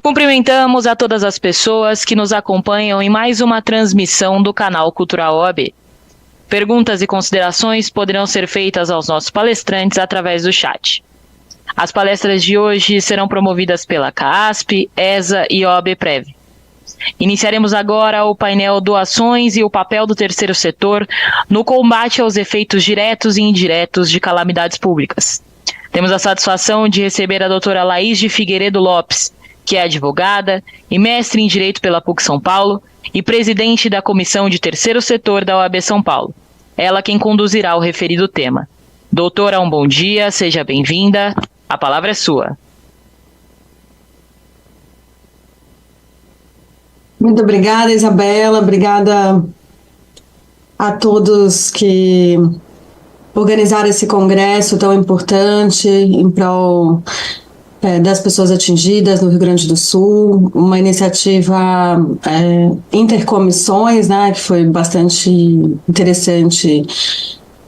Cumprimentamos a todas as pessoas que nos acompanham em mais uma transmissão do canal Cultural OAB. Perguntas e considerações poderão ser feitas aos nossos palestrantes através do chat. As palestras de hoje serão promovidas pela CAASP, ESA e OAB-Prev. Iniciaremos agora o painel Doações e o papel do terceiro setor no combate aos efeitos diretos e indiretos de calamidades públicas. Temos a satisfação de receber a doutora Laís de Figueiredo Lopes, que é advogada e mestre em Direito pela PUC São Paulo e presidente da Comissão de Terceiro Setor da OAB São Paulo. Ela quem conduzirá o referido tema. Doutora, um bom dia, seja bem-vinda. A palavra é sua. Muito obrigada, Isabela. Obrigada a todos que organizaram esse congresso tão importante em prol das pessoas atingidas no Rio Grande do Sul, uma iniciativa intercomissões, né, que foi bastante interessante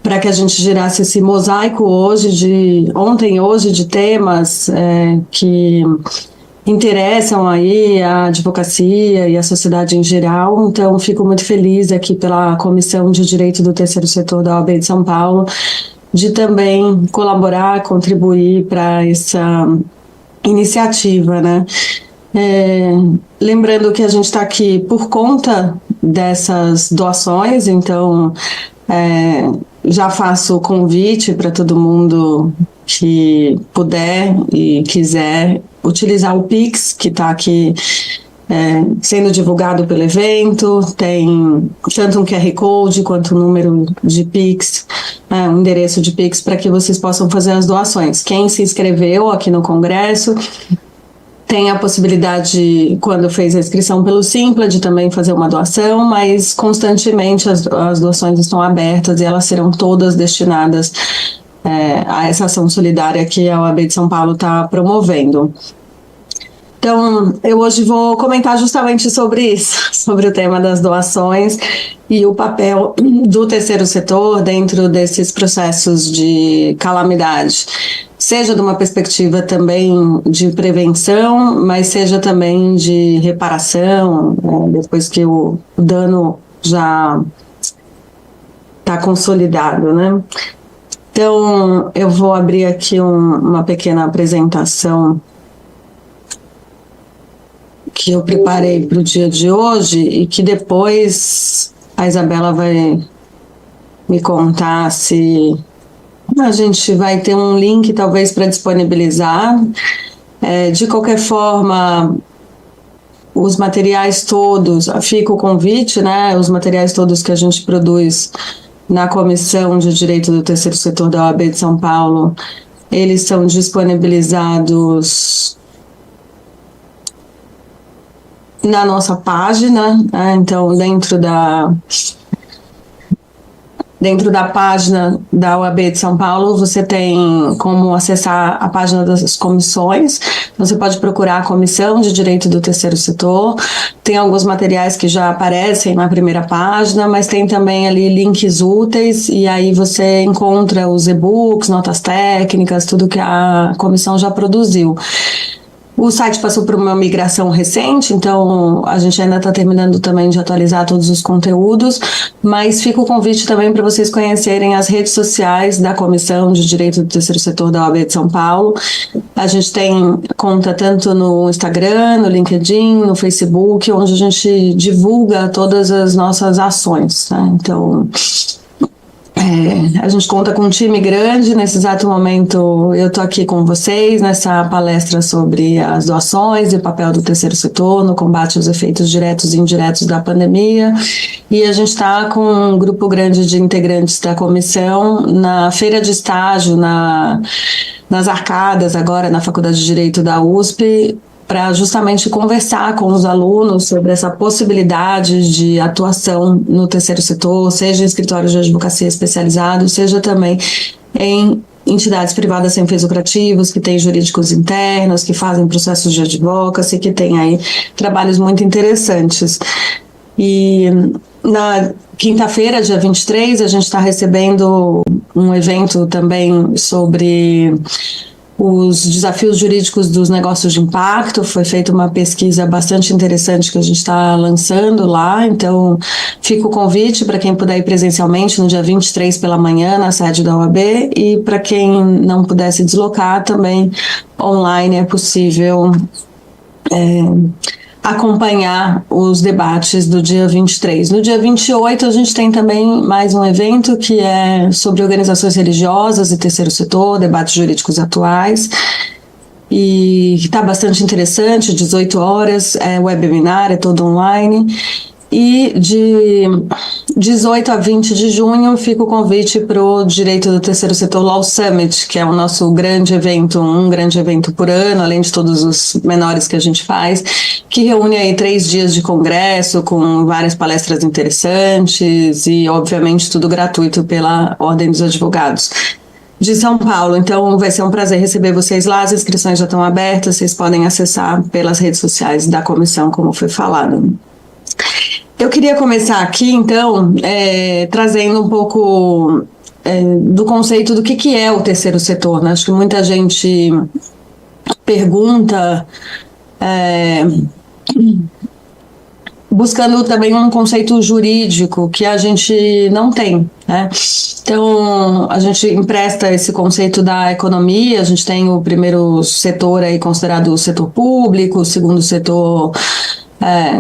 para que a gente gerasse esse mosaico hoje de temas que interessam aí a advocacia e a sociedade em geral. Então, fico muito feliz aqui pela Comissão de Direito do Terceiro Setor da OAB de São Paulo de também colaborar, contribuir para essa iniciativa, né? Lembrando que a gente está aqui por conta dessas doações, então já faço o convite para todo mundo que puder e quiser utilizar o Pix, que está aqui sendo divulgado pelo evento. Tem tanto um QR Code quanto um número de Pix, um endereço de Pix para que vocês possam fazer as doações. Quem se inscreveu aqui no Congresso tem a possibilidade, quando fez a inscrição pelo Simpla, de também fazer uma doação, mas constantemente as doações estão abertas e elas serão todas destinadas a essa ação solidária que a OAB de São Paulo está promovendo. Então, eu hoje vou comentar justamente sobre isso, sobre o tema das doações e o papel do terceiro setor dentro desses processos de calamidade, seja de uma perspectiva também de prevenção, mas seja também de reparação, depois que o dano já está consolidado, né? Então, eu vou abrir aqui uma pequena apresentação que eu preparei para o dia de hoje e que depois a Isabela vai me contar se a gente vai ter um link talvez para disponibilizar. De qualquer forma, os materiais todos, fica o convite, né? Os materiais todos que a gente produz na Comissão de Direito do Terceiro Setor da OAB de São Paulo, eles são disponibilizados na nossa página, né? Então dentro da página da OAB de São Paulo, você tem como acessar a página das comissões. Você pode procurar a Comissão de Direito do Terceiro Setor. Tem alguns materiais que já aparecem na primeira página, mas tem também ali links úteis, e aí você encontra os e-books, notas técnicas, tudo que a comissão já produziu. O site passou por uma migração recente, então a gente ainda está terminando também de atualizar todos os conteúdos, mas fica o convite também para vocês conhecerem as redes sociais da Comissão de Direito do Terceiro Setor da OAB de São Paulo. A gente tem conta tanto no Instagram, no LinkedIn, no Facebook, onde a gente divulga todas as nossas ações, né? Então, a gente conta com um time grande. Nesse exato momento eu estou aqui com vocês nessa palestra sobre as doações e o papel do terceiro setor no combate aos efeitos diretos e indiretos da pandemia, e a gente está com um grupo grande de integrantes da comissão na feira de estágio nas Arcadas, agora na Faculdade de Direito da USP, para justamente conversar com os alunos sobre essa possibilidade de atuação no terceiro setor, seja em escritórios de advocacia especializados, seja também em entidades privadas sem fins lucrativos, que têm jurídicos internos, que fazem processos de advocacy, que têm aí trabalhos muito interessantes. E na quinta-feira, dia 23, a gente está recebendo um evento também sobre os desafios jurídicos dos negócios de impacto. Foi feita uma pesquisa bastante interessante que a gente está lançando lá, então fica o convite para quem puder ir presencialmente no dia 23 pela manhã na sede da OAB, e para quem não puder se deslocar também online é possível acompanhar os debates do dia 23. No dia 28, a gente tem também mais um evento que é sobre organizações religiosas e terceiro setor, debates jurídicos atuais, e que está bastante interessante, 18 horas, é webinar, é todo online. E de 18 a 20 de junho fica o convite para o Direito do Terceiro Setor Law Summit, que é o nosso grande evento, um grande evento por ano, além de todos os menores que a gente faz, que reúne aí 3 dias de congresso com várias palestras interessantes e, obviamente, tudo gratuito pela Ordem dos Advogados de São Paulo. Então vai ser um prazer receber vocês lá, as inscrições já estão abertas, vocês podem acessar pelas redes sociais da comissão, como foi falado. Eu queria começar aqui, então, trazendo um pouco do conceito do que é o terceiro setor, né? Acho que muita gente pergunta, buscando também um conceito jurídico que a gente não tem, né? Então, a gente empresta esse conceito da economia. A gente tem o primeiro setor aí considerado o setor público, o segundo setor...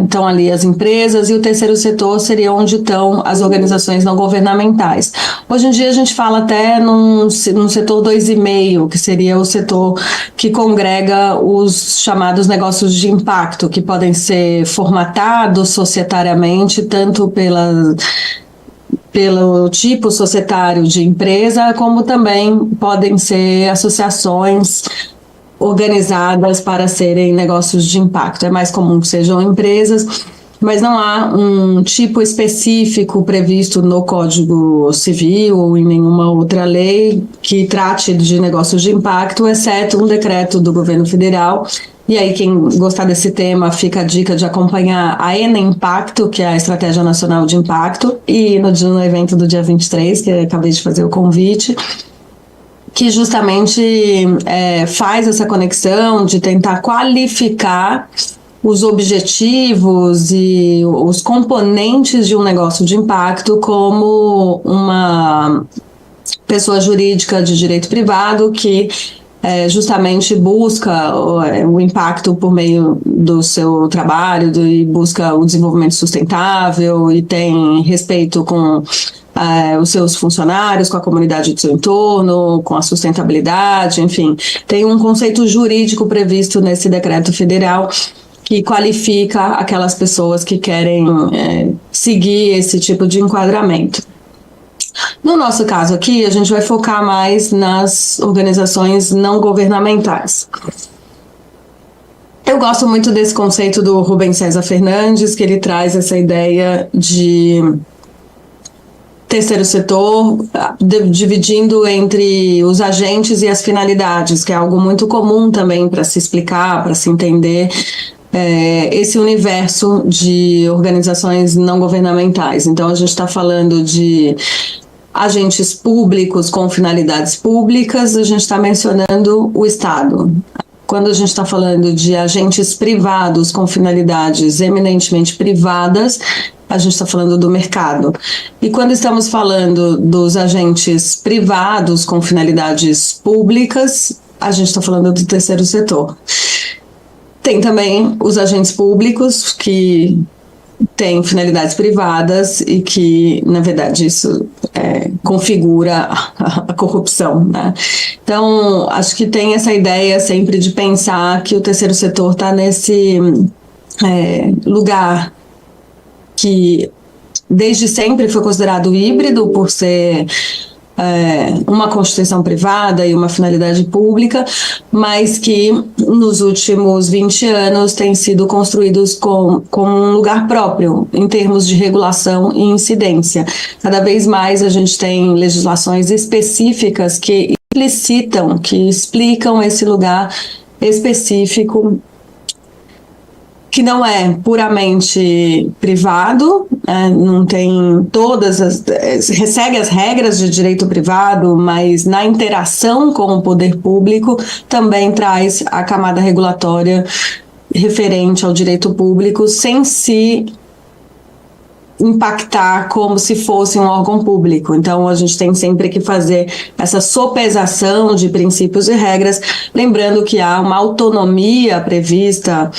então ali as empresas, e o terceiro setor seria onde estão as organizações não governamentais. Hoje em dia a gente fala até num setor 2,5, que seria o setor que congrega os chamados negócios de impacto, que podem ser formatados societariamente, tanto pelo tipo societário de empresa, como também podem ser associações organizadas para serem negócios de impacto. É mais comum que sejam empresas, mas não há um tipo específico previsto no Código Civil ou em nenhuma outra lei que trate de negócios de impacto, exceto um decreto do governo federal. E aí, quem gostar desse tema, fica a dica de acompanhar a ENA-Impacto, que é a Estratégia Nacional de Impacto, e no evento do dia 23, que eu acabei de fazer o convite, que justamente faz essa conexão de tentar qualificar os objetivos e os componentes de um negócio de impacto como uma pessoa jurídica de direito privado que justamente busca o impacto por meio do seu trabalho e busca o desenvolvimento sustentável e tem respeito com os seus funcionários, com a comunidade do seu entorno, com a sustentabilidade, enfim. Tem um conceito jurídico previsto nesse decreto federal que qualifica aquelas pessoas que querem seguir esse tipo de enquadramento. No nosso caso aqui, a gente vai focar mais nas organizações não governamentais. Eu gosto muito desse conceito do Rubens César Fernandes, que ele traz essa ideia de terceiro setor, dividindo entre os agentes e as finalidades, que é algo muito comum também para se explicar, para se entender esse universo de organizações não governamentais. Então, a gente está falando de agentes públicos com finalidades públicas, a gente está mencionando o Estado. Quando a gente está falando de agentes privados com finalidades eminentemente privadas, a gente está falando do mercado. E quando estamos falando dos agentes privados com finalidades públicas, a gente está falando do terceiro setor. Tem também os agentes públicos que têm finalidades privadas e que, na verdade, isso configura a corrupção, né? Então, acho que tem essa ideia sempre de pensar que o terceiro setor está nesse lugar que desde sempre foi considerado híbrido por ser uma constituição privada e uma finalidade pública, mas que nos últimos 20 anos têm sido construídos com um lugar próprio em termos de regulação e incidência. Cada vez mais a gente tem legislações específicas que explicitam, que explicam esse lugar específico, que não é puramente privado, não tem segue as regras de direito privado, mas na interação com o poder público também traz a camada regulatória referente ao direito público, sem se impactar como se fosse um órgão público. Então, a gente tem sempre que fazer essa sopesação de princípios e regras, lembrando que há uma autonomia prevista,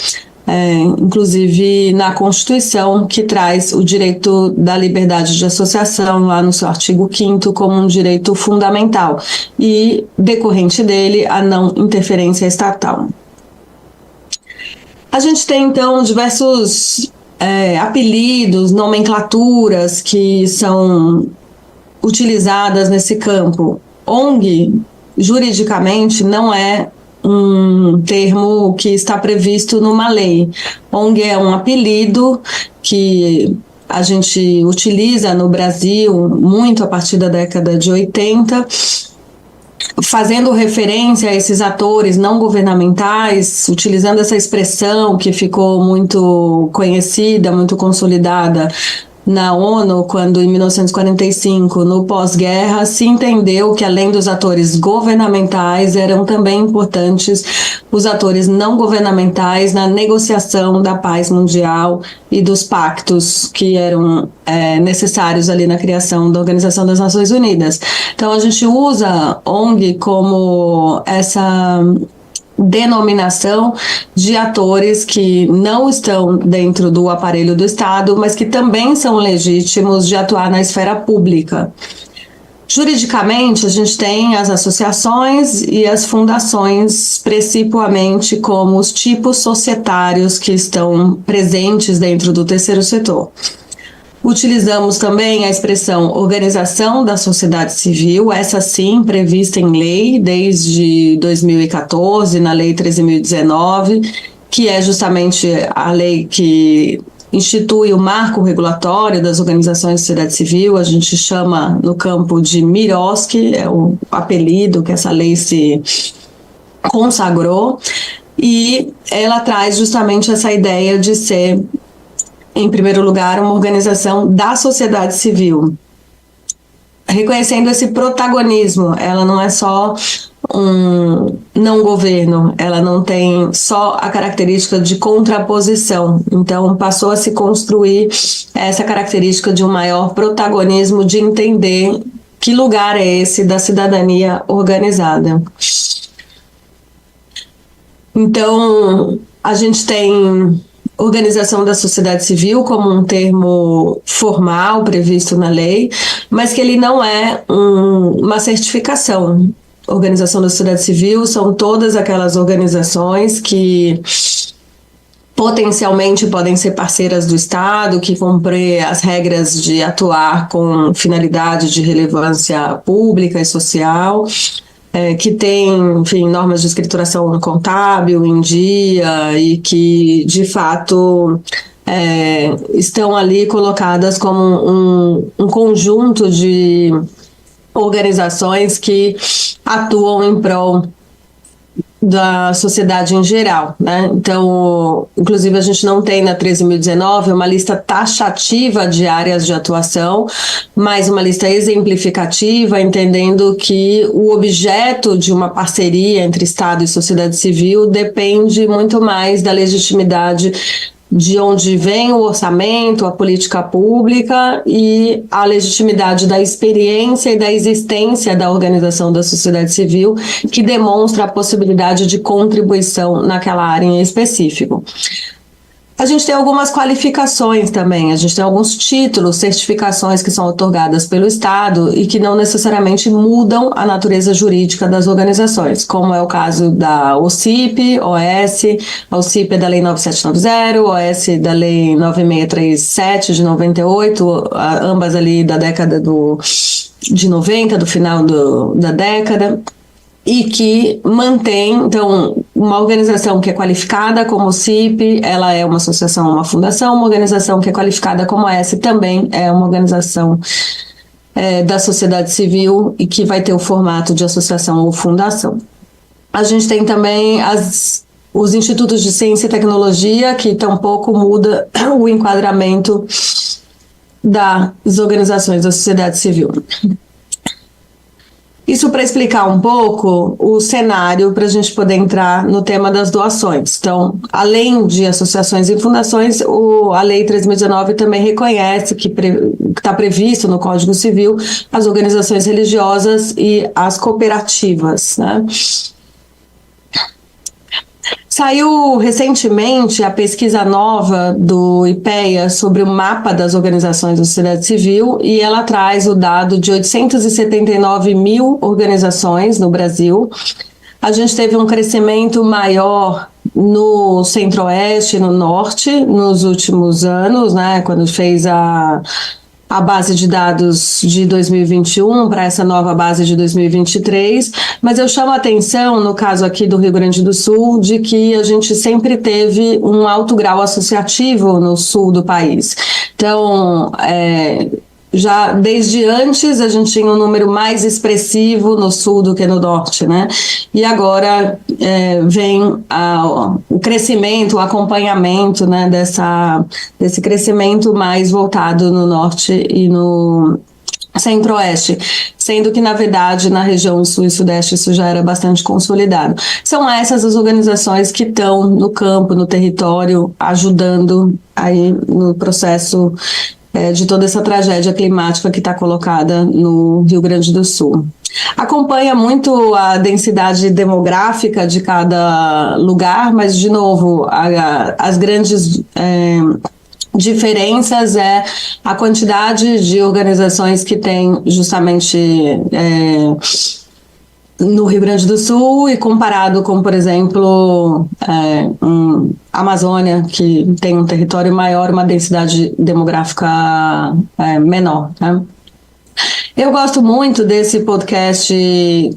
inclusive na Constituição, que traz o direito da liberdade de associação, lá no seu artigo 5º, como um direito fundamental, e, decorrente dele, a não interferência estatal. A gente tem, então, diversos apelidos, nomenclaturas que são utilizadas nesse campo. ONG, juridicamente, não é um termo que está previsto numa lei. ONG é um apelido que a gente utiliza no Brasil muito a partir da década de 80, fazendo referência a esses atores não governamentais, utilizando essa expressão que ficou muito conhecida, muito consolidada na ONU, quando em 1945, no pós-guerra, se entendeu que além dos atores governamentais, eram também importantes os atores não governamentais na negociação da paz mundial e dos pactos que eram necessários ali na criação da Organização das Nações Unidas. Então, a gente usa ONG como essa denominação de atores que não estão dentro do aparelho do Estado, mas que também são legítimos de atuar na esfera pública. Juridicamente, a gente tem as associações e as fundações, principalmente como os tipos societários que estão presentes dentro do terceiro setor. Utilizamos também a expressão organização da sociedade civil, essa sim prevista em lei desde 2014, na Lei 13.019, que é justamente a lei que institui o marco regulatório das organizações de sociedade civil. A gente chama no campo de MIROSC, é o apelido que essa lei se consagrou, e ela traz justamente essa ideia de ser, em primeiro lugar, uma organização da sociedade civil, reconhecendo esse protagonismo. Ela não é só um não governo, ela não tem só a característica de contraposição, então passou a se construir essa característica de um maior protagonismo, de entender que lugar é esse da cidadania organizada. Então, a gente tem organização da sociedade civil como um termo formal previsto na lei, mas que ele não é uma certificação. Organização da sociedade civil são todas aquelas organizações que potencialmente podem ser parceiras do Estado, que cumprem as regras de atuar com finalidade de relevância pública e social, que tem, enfim, normas de escrituração contábil em dia e que, de fato, estão ali colocadas como um conjunto de organizações que atuam em prol da sociedade em geral, né? Então, inclusive, a gente não tem na 13.019 uma lista taxativa de áreas de atuação, mas uma lista exemplificativa, entendendo que o objeto de uma parceria entre Estado e sociedade civil depende muito mais da legitimidade de onde vem o orçamento, a política pública e a legitimidade da experiência e da existência da organização da sociedade civil, que demonstra a possibilidade de contribuição naquela área em específico. A gente tem algumas qualificações também, a gente tem alguns títulos, certificações que são otorgadas pelo Estado e que não necessariamente mudam a natureza jurídica das organizações, como é o caso da OCIP, OS, a OCIP é da Lei 9790, o OS da Lei 9637 de 98, ambas ali da década de 90, do final da década. E que mantém, então, uma organização que é qualificada como CIP, ela é uma associação, uma fundação, uma organização que é qualificada como essa também é uma organização da sociedade civil e que vai ter o formato de associação ou fundação. A gente tem também os institutos de ciência e tecnologia, que tampouco muda o enquadramento das organizações da sociedade civil. Isso para explicar um pouco o cenário para a gente poder entrar no tema das doações. Então, além de associações e fundações, a Lei 3.019 também reconhece que está previsto no Código Civil as organizações religiosas e as cooperativas, né? Saiu recentemente a pesquisa nova do IPEA sobre o mapa das organizações da sociedade civil e ela traz o dado de 879 mil organizações no Brasil. A gente teve um crescimento maior no Centro-Oeste e no Norte nos últimos anos, né, quando fez a base de dados de 2021 para essa nova base de 2023, mas eu chamo a atenção, no caso aqui do Rio Grande do Sul, de que a gente sempre teve um alto grau associativo no sul do país. Então, já desde antes a gente tinha um número mais expressivo no sul do que no norte, né? E agora vem o crescimento, o acompanhamento, né, desse crescimento mais voltado no norte e no Centro-Oeste, sendo que, na verdade, na região sul e sudeste isso já era bastante consolidado. São essas as organizações que estão no campo, no território, ajudando aí no processo de toda essa tragédia climática que está colocada no Rio Grande do Sul. Acompanha muito a densidade demográfica de cada lugar, mas, de novo, as grandes diferenças é a quantidade de organizações que tem justamente no Rio Grande do Sul e comparado com, por exemplo, a Amazônia, que tem um território maior, uma densidade demográfica menor, né? Eu gosto muito desse podcast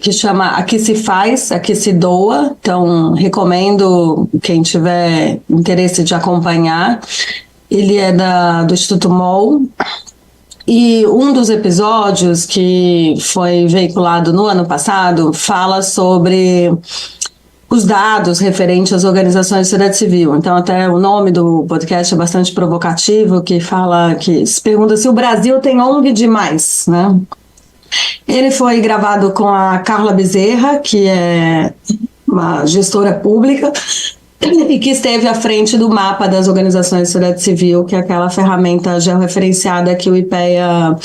que chama Aqui se Faz, Aqui se Doa, então recomendo quem tiver interesse de acompanhar. Ele é do Instituto MOL. E um dos episódios que foi veiculado no ano passado fala sobre os dados referentes às organizações de sociedade civil. Então, até o nome do podcast é bastante provocativo, que se pergunta se o Brasil tem ONG demais, né? Ele foi gravado com a Carla Bezerra, que é uma gestora pública, e que esteve à frente do mapa das organizações de sociedade civil, que é aquela ferramenta georreferenciada que o IPEA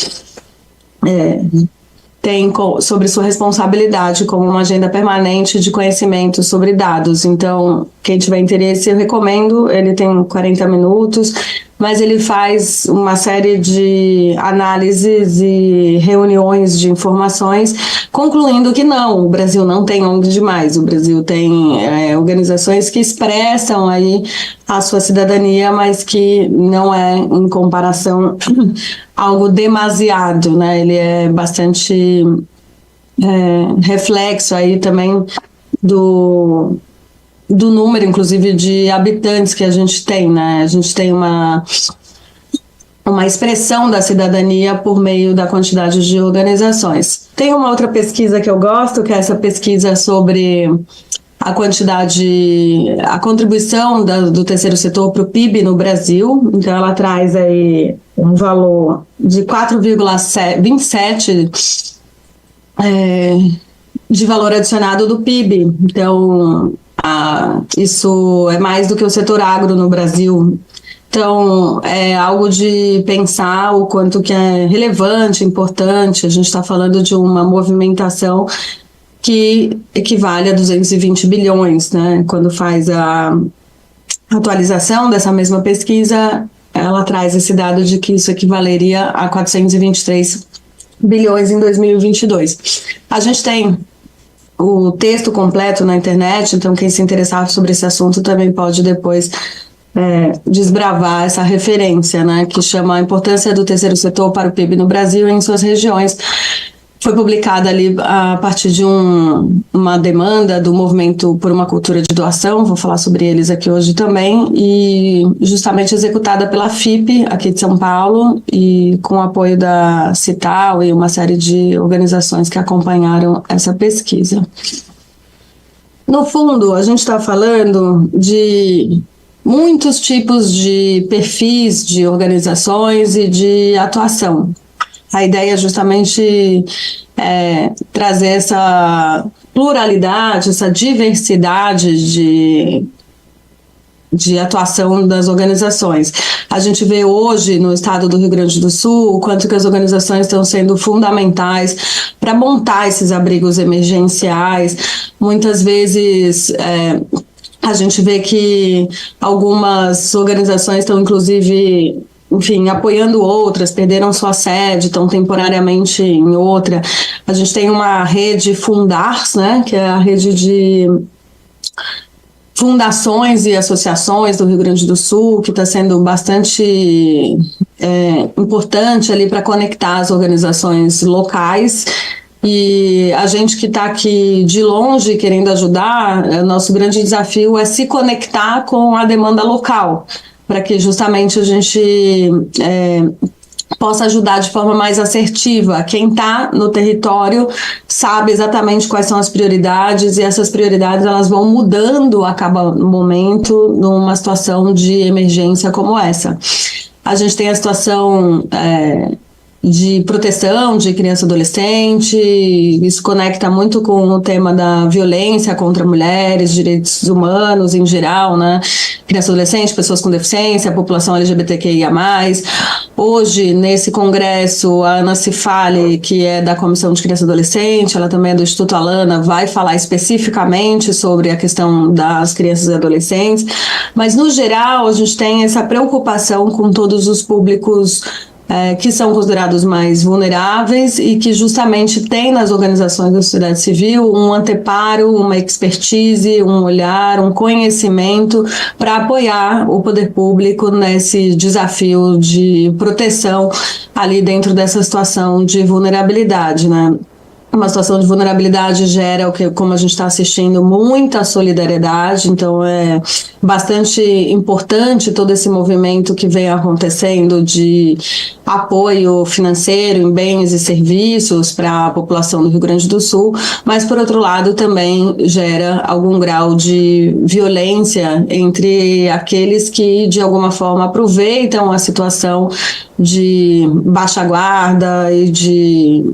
tem sobre sua responsabilidade como uma agenda permanente de conhecimento sobre dados. Então, quem tiver interesse, eu recomendo. Ele tem 40 minutos, mas ele faz uma série de análises e reuniões de informações, concluindo que não, o Brasil não tem ONG demais, o Brasil tem organizações que expressam aí a sua cidadania, mas que não é, em comparação, algo demasiado, né? Ele é bastante reflexo aí também do número, inclusive, de habitantes que a gente tem, né? A gente tem uma expressão da cidadania por meio da quantidade de organizações. Tem uma outra pesquisa que eu gosto, que é essa pesquisa sobre a contribuição do terceiro setor para o PIB no Brasil. Então, ela traz aí um valor de 4,27 de valor adicionado do PIB. Então, isso é mais do que o setor agro no Brasil. Então, é algo de pensar o quanto que é relevante, importante. A gente está falando de uma movimentação que equivale a 220 bilhões, né? Quando faz atualização dessa mesma pesquisa, ela traz esse dado de que isso equivaleria a 423 bilhões em 2022. A gente tem o texto completo na internet, então quem se interessar sobre esse assunto também pode depois desbravar essa referência, né, que chama a importância do terceiro setor para o PIB no Brasil e em suas regiões. Foi publicada ali a partir de uma demanda do Movimento por uma Cultura de Doação, vou falar sobre eles aqui hoje também, e justamente executada pela FIP, aqui de São Paulo, e com o apoio da Cital e uma série de organizações que acompanharam essa pesquisa. No fundo, a gente está falando de muitos tipos de perfis de organizações e de atuação. A ideia é justamente trazer essa pluralidade, essa diversidade de atuação das organizações. A gente vê hoje no estado do Rio Grande do Sul o quanto que as organizações estão sendo fundamentais para montar esses abrigos emergenciais. Muitas vezes a gente vê que algumas organizações estão, inclusive, apoiando outras, perderam sua sede, estão temporariamente em outra. A gente tem uma rede Fundars, né, que é a rede de fundações e associações do Rio Grande do Sul, que está sendo bastante importante ali para conectar as organizações locais. E a gente que está aqui de longe querendo ajudar, nosso grande desafio é se conectar com a demanda local, para que justamente a gente possa ajudar de forma mais assertiva. Quem está no território sabe exatamente quais são as prioridades, e essas prioridades elas vão mudando a cada momento numa situação de emergência como essa. A gente tem a situação de proteção de criança e adolescente, isso conecta muito com o tema da violência contra mulheres, direitos humanos em geral, né? Criança e adolescente, pessoas com deficiência, população LGBTQIA+. Hoje, nesse congresso, a Ana Cifali, que é da Comissão de Criança e Adolescente, ela também é do Instituto Alana, vai falar especificamente sobre a questão das crianças e adolescentes, mas no geral a gente tem essa preocupação com todos os públicos que são considerados mais vulneráveis e que justamente tem nas organizações da sociedade civil um anteparo, uma expertise, um olhar, um conhecimento para apoiar o poder público nesse desafio de proteção ali dentro dessa situação de vulnerabilidade, né? Uma situação de vulnerabilidade gera, como a gente está assistindo, muita solidariedade, então é bastante importante todo esse movimento que vem acontecendo de apoio financeiro em bens e serviços para a população do Rio Grande do Sul, mas por outro lado também gera algum grau de violência entre aqueles que de alguma forma aproveitam a situação de baixa guarda e de,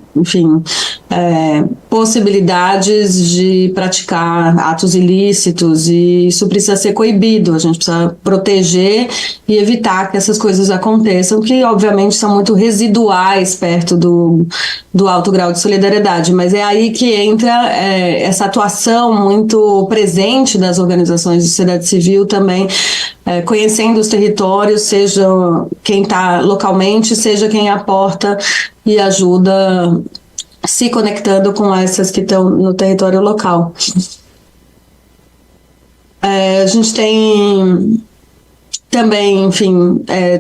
possibilidades de praticar atos ilícitos, e isso precisa ser coibido. A gente precisa proteger e evitar que essas coisas aconteçam, que obviamente são muito residuais perto do alto grau de solidariedade, mas é aí que entra essa atuação muito presente das organizações de sociedade civil também, conhecendo os territórios, seja quem está localmente, seja quem aporta e ajuda, se conectando com essas que estão no território local. A gente tem também,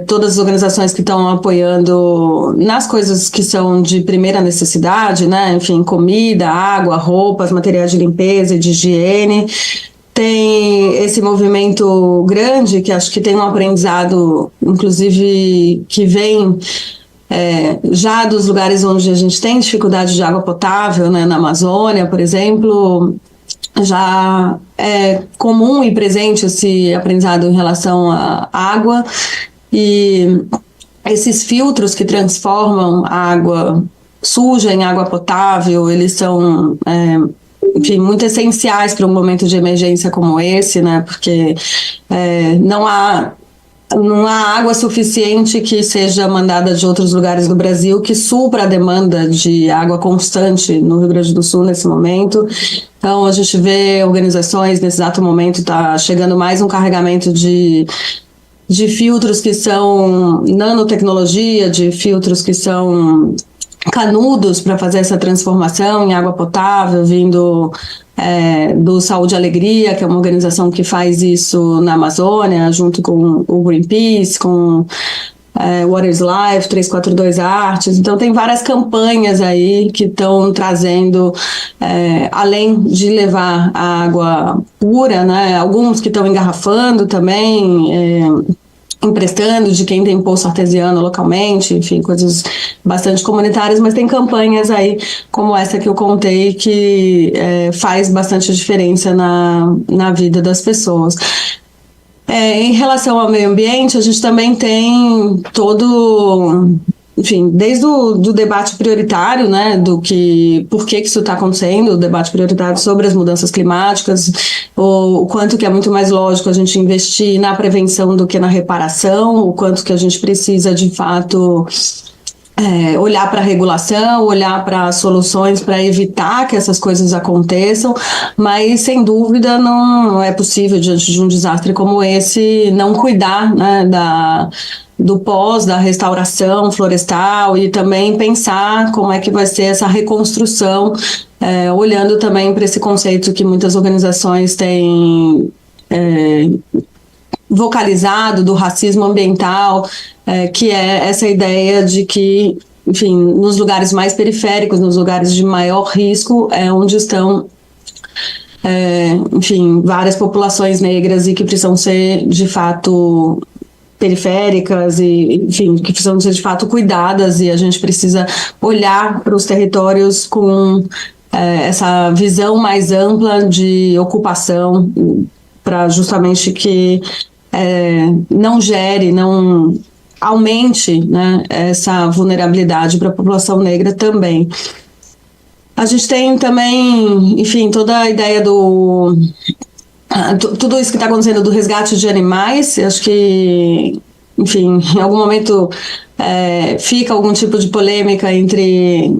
todas as organizações que estão apoiando nas coisas que são de primeira necessidade, né? Comida, água, roupas, materiais de limpeza e de higiene. Tem esse movimento grande, que acho que tem um aprendizado, inclusive, que vem já dos lugares onde a gente tem dificuldade de água potável, né, na Amazônia, por exemplo. Já é comum e presente esse aprendizado em relação à água, e esses filtros que transformam a água suja em água potável, eles são muito essenciais para um momento de emergência como esse, né? Porque não há não há água suficiente que seja mandada de outros lugares do Brasil que supra a demanda de água constante no Rio Grande do Sul nesse momento. Então, a gente vê organizações, nesse exato momento, está chegando mais um carregamento de filtros que são nanotecnologia, de filtros que são canudos para fazer essa transformação em água potável, vindo do Saúde e Alegria, que é uma organização que faz isso na Amazônia, junto com o Greenpeace, com Water is Life, 342 Artes. Então tem várias campanhas aí que estão trazendo, além de levar a água pura, né, alguns que estão engarrafando também, emprestando de quem tem poço artesiano localmente, enfim, coisas bastante comunitárias, mas tem campanhas aí como essa que eu contei que faz bastante diferença na vida das pessoas. Em relação ao meio ambiente, a gente também tem enfim, desde o debate prioritário, né, por que isso está acontecendo, o debate prioritário sobre as mudanças climáticas, o quanto que é muito mais lógico a gente investir na prevenção do que na reparação, o quanto que a gente precisa, de fato, olhar para a regulação, olhar para soluções para evitar que essas coisas aconteçam, mas sem dúvida não é possível, diante de um desastre como esse, não cuidar, né, do pós, da restauração florestal e também pensar como é que vai ser essa reconstrução, olhando também para esse conceito que muitas organizações têm vocalizado do racismo ambiental, que é essa ideia de que, enfim, nos lugares mais periféricos, nos lugares de maior risco, é onde estão, enfim, várias populações negras e que precisam ser, de fato, periféricas e, enfim, que precisam ser, de fato, cuidadas, e a gente precisa olhar para os territórios com essa visão mais ampla de ocupação, para justamente que não gere, não aumente, né, essa vulnerabilidade para a população negra também. A gente tem também, enfim, toda a ideia tudo isso que está acontecendo do resgate de animais. Acho que, enfim, em algum momento fica algum tipo de polêmica entre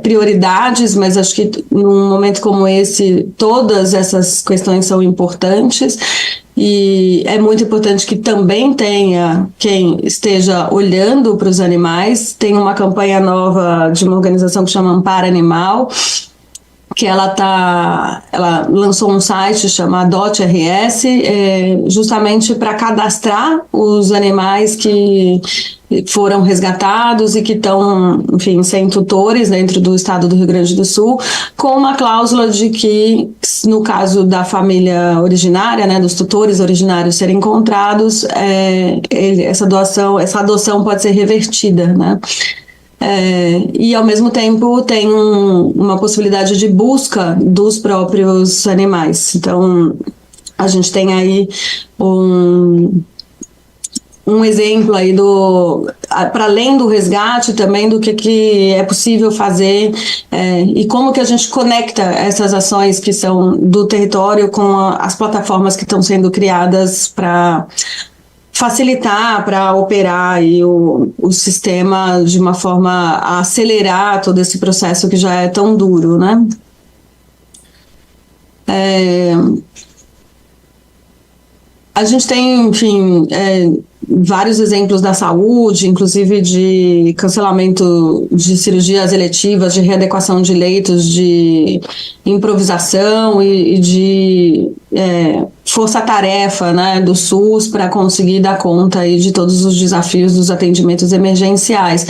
prioridades, mas acho que num momento como esse, todas essas questões são importantes. E é muito importante que também tenha quem esteja olhando para os animais. Tem uma campanha nova de uma organização que chama Amparo Animal, que ela lançou um site chamado Adote-RS, justamente para cadastrar os animais que foram resgatados e que estão, enfim, sem tutores dentro do estado do Rio Grande do Sul, com uma cláusula de que, no caso da família originária, né, dos tutores originários serem encontrados, essa adoção pode ser revertida, né? E ao mesmo tempo tem uma possibilidade de busca dos próprios animais. Então a gente tem aí um exemplo aí para além do resgate também do que é possível fazer, e como que a gente conecta essas ações que são do território com as plataformas que estão sendo criadas para facilitar, para operar aí o sistema de uma forma a acelerar todo esse processo que já é tão duro, né? A gente tem, enfim, vários exemplos da saúde, inclusive de cancelamento de cirurgias eletivas, de readequação de leitos, de improvisação e de força-tarefa, né, do SUS para conseguir dar conta aí de todos os desafios dos atendimentos emergenciais.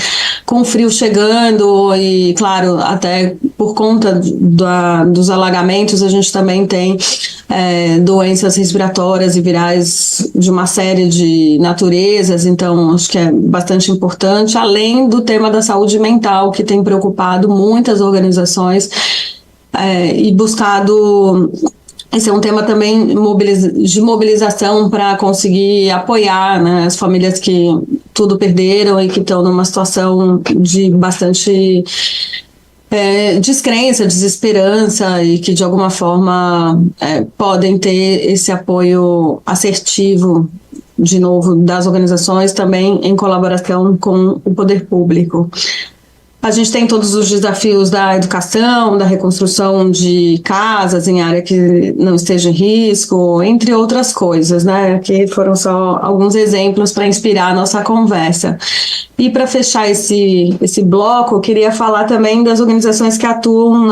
Com o frio chegando e, claro, até por conta dos alagamentos, a gente também tem doenças respiratórias e virais de uma série de naturezas, então acho que é bastante importante, além do tema da saúde mental, que tem preocupado muitas organizações e buscado. Esse é um tema também de mobilização para conseguir apoiar, né, as famílias que tudo perderam e que estão numa situação de bastante descrença, desesperança, e que de alguma forma podem ter esse apoio assertivo de novo, das organizações também em colaboração com o poder público. A gente tem todos os desafios da educação, da reconstrução de casas em área que não esteja em risco, entre outras coisas, né? Que foram só alguns exemplos para inspirar a nossa conversa. E para fechar esse bloco, eu queria falar também das organizações que atuam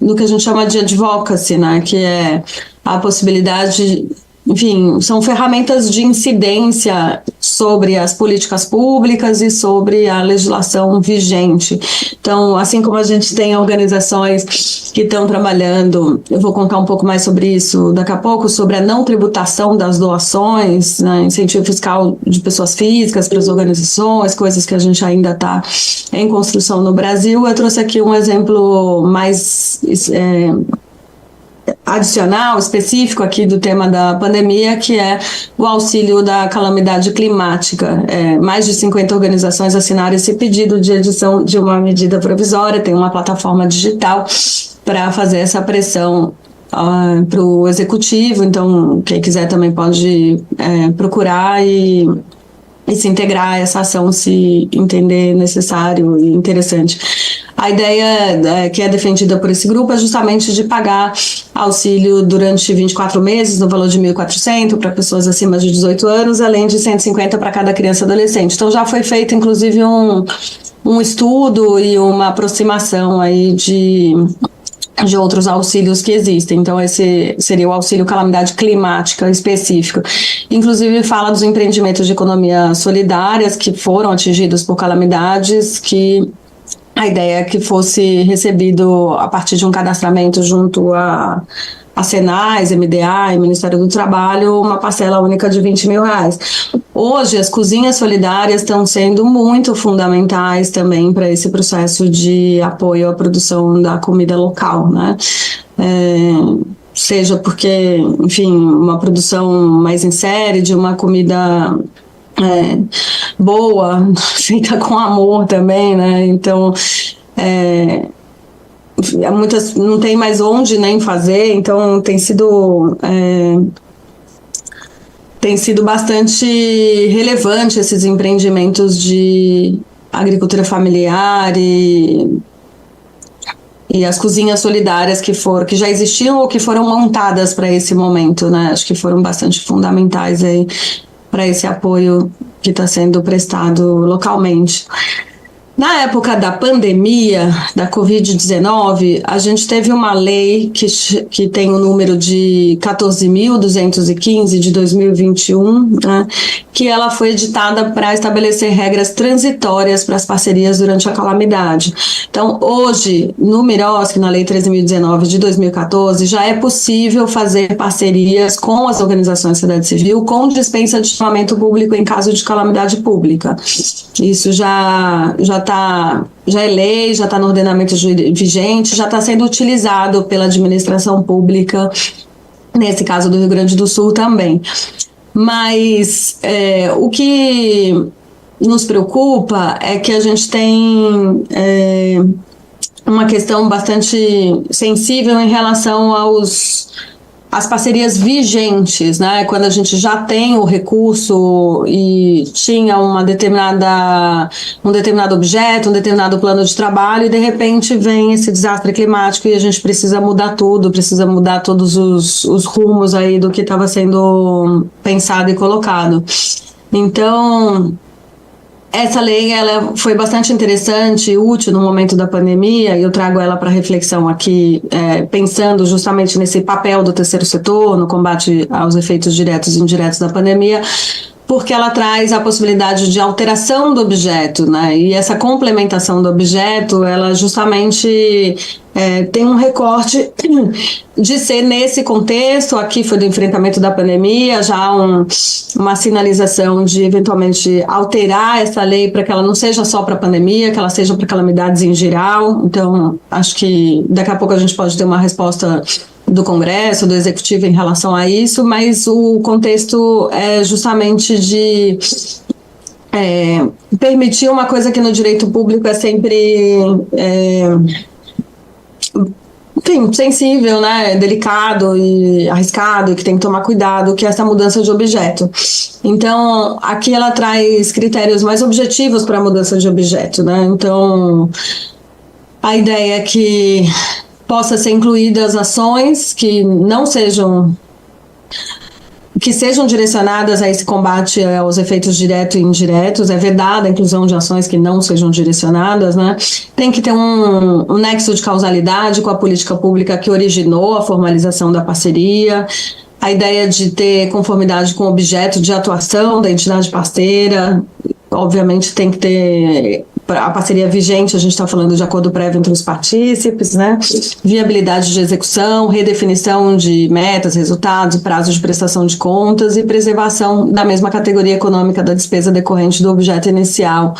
no que a gente chama de advocacy, né? Que é a possibilidade, enfim, são ferramentas de incidência sobre as políticas públicas e sobre a legislação vigente. Então, assim como a gente tem organizações que estão trabalhando, eu vou contar um pouco mais sobre isso daqui a pouco, sobre a não tributação das doações, né, incentivo fiscal de pessoas físicas para as organizações, coisas que a gente ainda está em construção no Brasil. Eu trouxe aqui um exemplo mais adicional, específico aqui do tema da pandemia, que é o auxílio da calamidade climática. Mais de 50 organizações assinaram esse pedido de edição de uma medida provisória, tem uma plataforma digital para fazer essa pressão para o executivo, então quem quiser também pode procurar e se integrar a essa ação, se entender necessário e interessante. A ideia que é defendida por esse grupo é justamente de pagar auxílio durante 24 meses, no valor de 1.400 para pessoas acima de 18 anos, além de 150 para cada criança e adolescente. Então já foi feito, inclusive, um estudo e uma aproximação aí de outros auxílios que existem. Então esse seria o auxílio calamidade climática específico. Inclusive fala dos empreendimentos de economia solidárias que foram atingidos por calamidades, que a ideia é que fosse recebido a partir de um cadastramento junto a Senais, MDA e Ministério do Trabalho, uma parcela única de R$20 mil. Hoje, as cozinhas solidárias estão sendo muito fundamentais também para esse processo de apoio à produção da comida local, né? Seja porque, enfim, uma produção mais em série de uma comida boa, feita com amor também, né? Então, muitas não tem mais onde nem fazer, então tem sido bastante relevante esses empreendimentos de agricultura familiar e as cozinhas solidárias que já existiam ou que foram montadas para esse momento, né? Acho que foram bastante fundamentais aí para esse apoio que está sendo prestado localmente. Na época da pandemia da Covid-19, a gente teve uma lei que tem o número de 14.215 de 2021, né, que ela foi editada para estabelecer regras transitórias para as parcerias durante a calamidade. Então, hoje, no MIROSC, na Lei 13.019 de 2014, já é possível fazer parcerias com as organizações da sociedade civil com dispensa de equipamento público em caso de calamidade pública. Isso já é lei, já está no ordenamento vigente, já está sendo utilizado pela administração pública, nesse caso do Rio Grande do Sul também. Mas o que nos preocupa é que a gente tem uma questão bastante sensível em relação as parcerias vigentes, né? Quando a gente já tem o recurso e tinha um determinado objeto, um determinado plano de trabalho, e de repente vem esse desastre climático e a gente precisa mudar tudo, precisa mudar todos os rumos aí do que estava sendo pensado e colocado. Então, essa lei ela foi bastante interessante e útil no momento da pandemia, e eu trago ela para reflexão aqui, pensando justamente nesse papel do terceiro setor no combate aos efeitos diretos e indiretos da pandemia, porque ela traz a possibilidade de alteração do objeto, né? E essa complementação do objeto, ela justamente tem um recorte de ser nesse contexto. Aqui foi do enfrentamento da pandemia, já uma sinalização de eventualmente alterar essa lei para que ela não seja só para a pandemia, que ela seja para calamidades em geral. Então, acho que daqui a pouco a gente pode ter uma resposta do Congresso, do Executivo em relação a isso, mas o contexto é justamente de permitir uma coisa que no direito público é sempre enfim, sensível, né, delicado e arriscado, e que tem que tomar cuidado, que é essa mudança de objeto. Então, aqui ela traz critérios mais objetivos para a mudança de objeto, né? Então, a ideia é que possa ser incluídas ações que não sejam direcionadas a esse combate aos efeitos diretos e indiretos. É vedada a inclusão de ações que não sejam direcionadas, né? Tem que ter um nexo de causalidade com a política pública que originou a formalização da parceria. A ideia de ter conformidade com o objeto de atuação da entidade parceira. Obviamente tem que ter a parceria vigente, a gente está falando de acordo prévio entre os partícipes, né? Viabilidade de execução, redefinição de metas, resultados, prazos de prestação de contas e preservação da mesma categoria econômica da despesa decorrente do objeto inicial,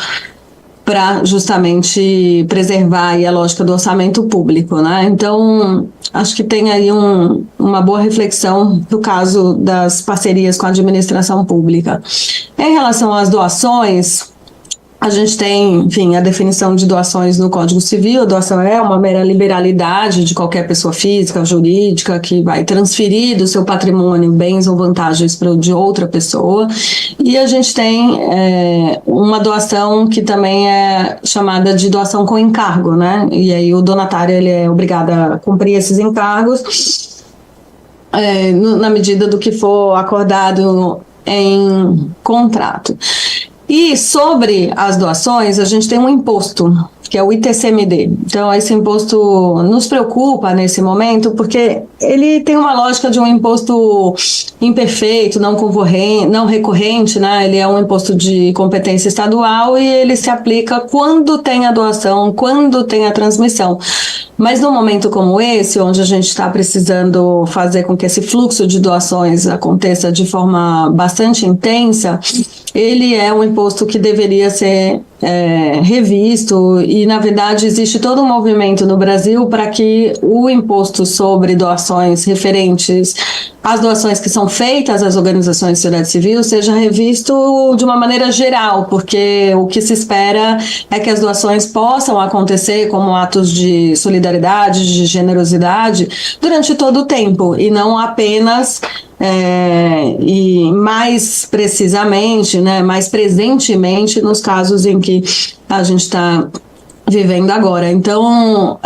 para justamente preservar aí a lógica do orçamento público, né? Então, acho que tem aí uma boa reflexão do caso das parcerias com a administração pública. Em relação às doações, a gente tem, enfim, a definição de doações no Código Civil. A doação é uma mera liberalidade de qualquer pessoa física ou jurídica que vai transferir do seu patrimônio bens ou vantagens para o de outra pessoa. E a gente tem uma doação que também é chamada de doação com encargo, né? E aí o donatário ele é obrigado a cumprir esses encargos na medida do que for acordado em contrato. E sobre as doações, a gente tem um imposto, que é o ITCMD. Então, esse imposto nos preocupa nesse momento, porque ele tem uma lógica de um imposto imperfeito, não recorrente, né? Ele é um imposto de competência estadual e ele se aplica quando tem a doação, quando tem a transmissão. Mas num momento como esse, onde a gente está precisando fazer com que esse fluxo de doações aconteça de forma bastante intensa, ele é um imposto que deveria ser revisto e, na verdade, existe todo um movimento no Brasil para que o imposto sobre doações referentes às doações que são feitas às organizações de sociedade civil seja revisto de uma maneira geral, porque o que se espera é que as doações possam acontecer como atos de solidariedade, de generosidade, durante todo o tempo, e não apenas e mais precisamente, né, mais presentemente nos casos em que a gente está vivendo agora. Então,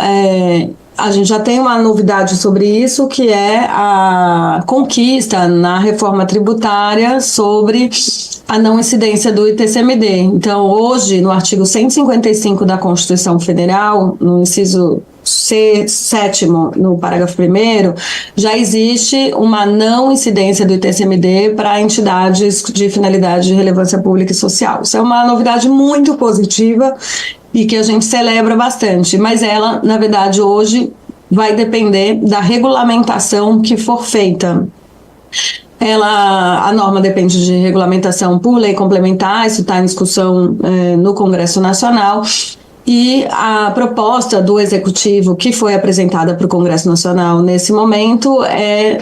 a gente já tem uma novidade sobre isso, que é a conquista na reforma tributária sobre a não incidência do ITCMD. Então, hoje, no artigo 155 da Constituição Federal, no inciso sétimo, no parágrafo 1º, já existe uma não incidência do ITCMD para entidades de finalidade de relevância pública e social. Isso é uma novidade muito positiva e que a gente celebra bastante, mas ela, na verdade, hoje vai depender da regulamentação que for feita. A norma depende de regulamentação por lei complementar, isso está em discussão no Congresso Nacional. E a proposta do Executivo que foi apresentada para o Congresso Nacional nesse momento é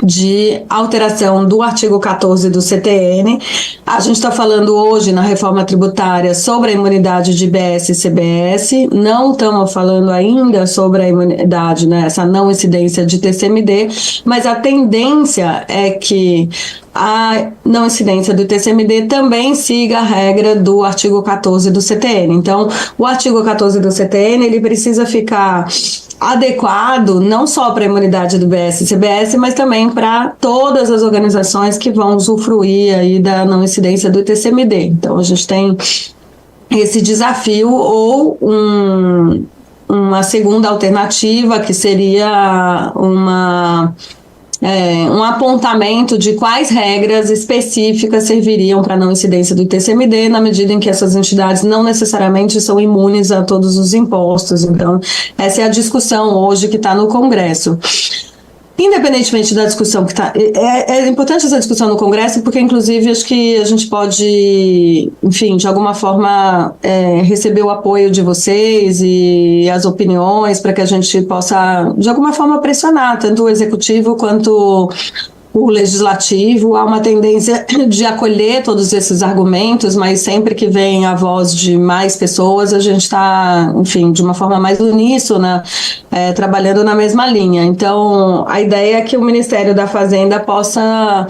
de alteração do artigo 14 do CTN. A gente está falando hoje na reforma tributária sobre a imunidade de IBS e CBS, não estamos falando ainda sobre a imunidade, né, essa não incidência de TCMD, mas a tendência é que a não incidência do TCMD também siga a regra do artigo 14 do CTN. Então, o artigo 14 do CTN, ele precisa ficar adequado não só para a imunidade do BS e CBS, mas também para todas as organizações que vão usufruir aí da não incidência do TCMD. Então, a gente tem esse desafio ou uma segunda alternativa, que seria um apontamento de quais regras específicas serviriam para a não incidência do ITCMD, na medida em que essas entidades não necessariamente são imunes a todos os impostos. Então, essa é a discussão hoje que está no Congresso. Independentemente da discussão que está... É importante essa discussão no Congresso, porque, inclusive, acho que a gente pode, enfim, de alguma forma, receber o apoio de vocês e as opiniões para que a gente possa, de alguma forma, pressionar tanto o Executivo quanto o legislativo, há uma tendência de acolher todos esses argumentos, mas sempre que vem a voz de mais pessoas, a gente está, enfim, de uma forma mais uníssona, trabalhando na mesma linha. Então, a ideia é que o Ministério da Fazenda possa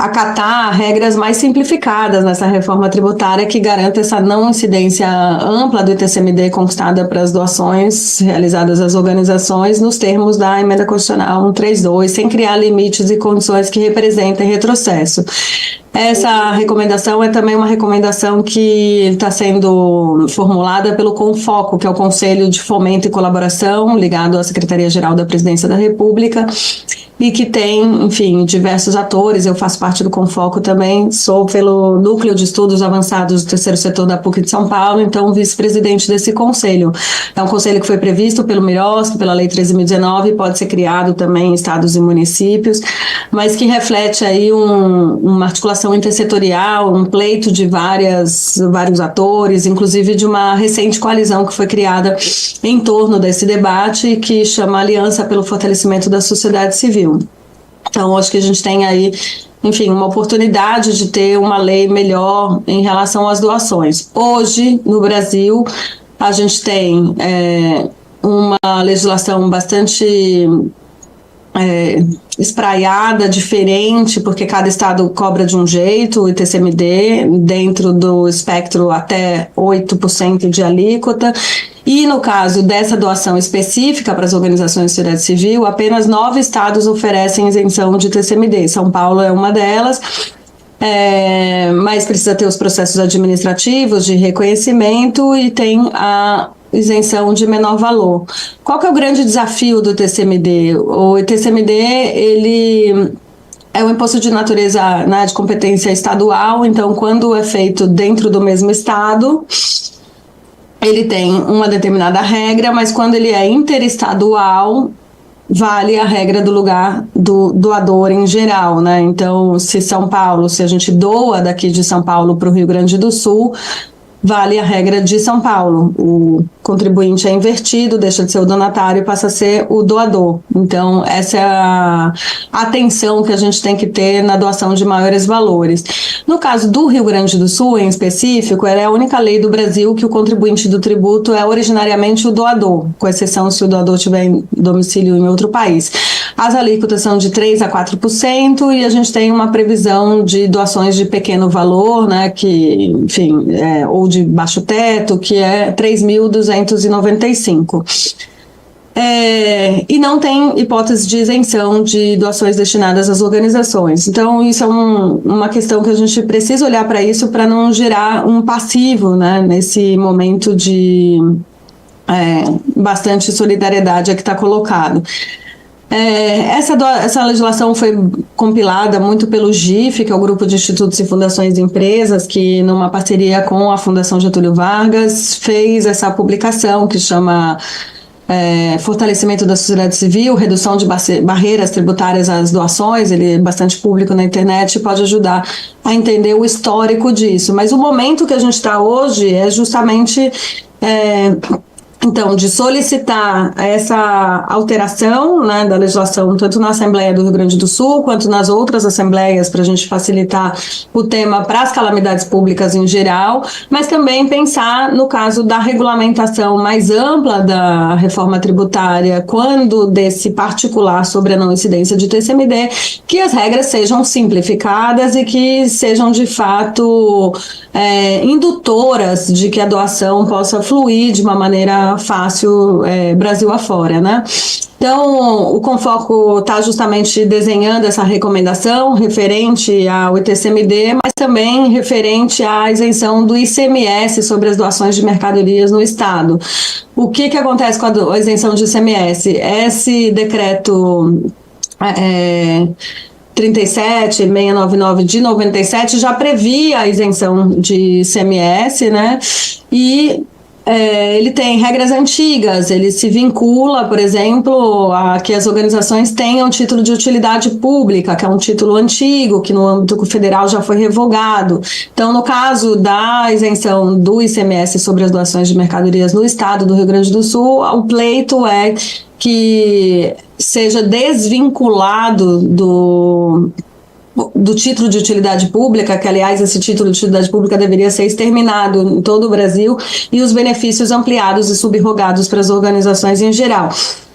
acatar regras mais simplificadas nessa reforma tributária que garanta essa não incidência ampla do ITCMD conquistada para as doações realizadas às organizações nos termos da Emenda Constitucional 132, sem criar limites e condições que representem retrocesso. Essa recomendação é também uma recomendação que está sendo formulada pelo CONFOCO, que é o Conselho de Fomento e Colaboração, ligado à Secretaria-Geral da Presidência da República, e que tem, enfim, diversos atores. Eu faço parte do CONFOCO também, sou pelo Núcleo de Estudos Avançados do Terceiro Setor da PUC de São Paulo, então vice-presidente desse conselho. É um conselho que foi previsto pelo MIROSC, pela Lei 13.019, pode ser criado também em estados e municípios, mas que reflete aí uma articulação intersetorial, um pleito de vários atores, inclusive de uma recente coalizão que foi criada em torno desse debate, que chama Aliança pelo Fortalecimento da Sociedade Civil. Então, acho que a gente tem aí, enfim, uma oportunidade de ter uma lei melhor em relação às doações. Hoje, no Brasil, a gente tem uma legislação bastante espraiada, diferente, porque cada estado cobra de um jeito, o ITCMD, dentro do espectro até 8% de alíquota. E no caso dessa doação específica para as organizações de sociedade civil, apenas 9 estados oferecem isenção de ITCMD. São Paulo é uma delas, mas precisa ter os processos administrativos de reconhecimento e tem a isenção de menor valor. Qual que é o grande desafio do ITCMD? O ITCMD, ele é um imposto de natureza, né, de competência estadual, então quando é feito dentro do mesmo estado, ele tem uma determinada regra, mas quando ele é interestadual, vale a regra do lugar do doador em geral, né? Então, se a gente doa daqui de São Paulo para o Rio Grande do Sul, vale a regra de São Paulo. O contribuinte é invertido, deixa de ser o donatário e passa a ser o doador. Então, essa é a atenção que a gente tem que ter na doação de maiores valores. No caso do Rio Grande do Sul, em específico, ela é a única lei do Brasil que o contribuinte do tributo é originariamente o doador, com exceção se o doador tiver domicílio em outro país. As alíquotas são de 3% a 4% e a gente tem uma previsão de doações de pequeno valor, né, que, enfim, ou de baixo teto, que é 3.295. E não tem hipótese de isenção de doações destinadas às organizações. Então, isso é uma questão que a gente precisa olhar para isso para não gerar um passivo, né, nesse momento de bastante solidariedade que está colocado. Essa legislação foi compilada muito pelo GIF, que é o Grupo de Institutos e Fundações e Empresas, que, numa parceria com a Fundação Getúlio Vargas, fez essa publicação que chama Fortalecimento da Sociedade Civil, Redução de Barreiras Tributárias às Doações. Ele é bastante público na internet e pode ajudar a entender o histórico disso. Mas o momento que a gente está hoje é justamente então, de solicitar essa alteração, né, da legislação, tanto na Assembleia do Rio Grande do Sul, quanto nas outras assembleias, para a gente facilitar o tema para as calamidades públicas em geral, mas também pensar no caso da regulamentação mais ampla da reforma tributária, quando desse particular sobre a não incidência de ITCMD, que as regras sejam simplificadas e que sejam, de fato, indutoras de que a doação possa fluir de uma maneira fácil, Brasil afora, né? Então, o CONFOCO está justamente desenhando essa recomendação referente ao ITCMD, mas também referente à isenção do ICMS sobre as doações de mercadorias no Estado. O que acontece com a isenção de ICMS? Esse decreto 37.699 de 97 já previa a isenção de ICMS, né? E ele tem regras antigas, ele se vincula, por exemplo, a que as organizações tenham título de utilidade pública, que é um título antigo, que no âmbito federal já foi revogado. Então, no caso da isenção do ICMS sobre as doações de mercadorias no estado do Rio Grande do Sul, o pleito é que seja desvinculado do título de utilidade pública, que aliás esse título de utilidade pública deveria ser exterminado em todo o Brasil, e os benefícios ampliados e subrogados para as organizações em geral,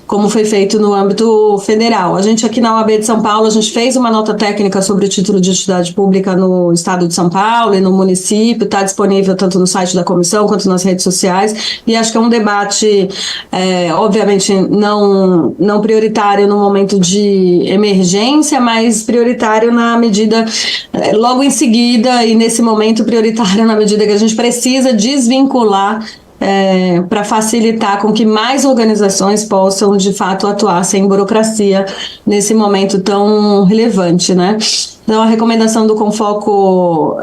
como foi feito no âmbito federal. A gente aqui na OAB de São Paulo, a gente fez uma nota técnica sobre o título de utilidade pública no estado de São Paulo e no município, está disponível tanto no site da comissão quanto nas redes sociais, e acho que é um debate, obviamente, não prioritário no momento de emergência, mas prioritário na medida, logo em seguida, e nesse momento prioritário na medida que a gente precisa desvincular para facilitar com que mais organizações possam, de fato, atuar sem burocracia nesse momento tão relevante, né? Então, a recomendação do Confoco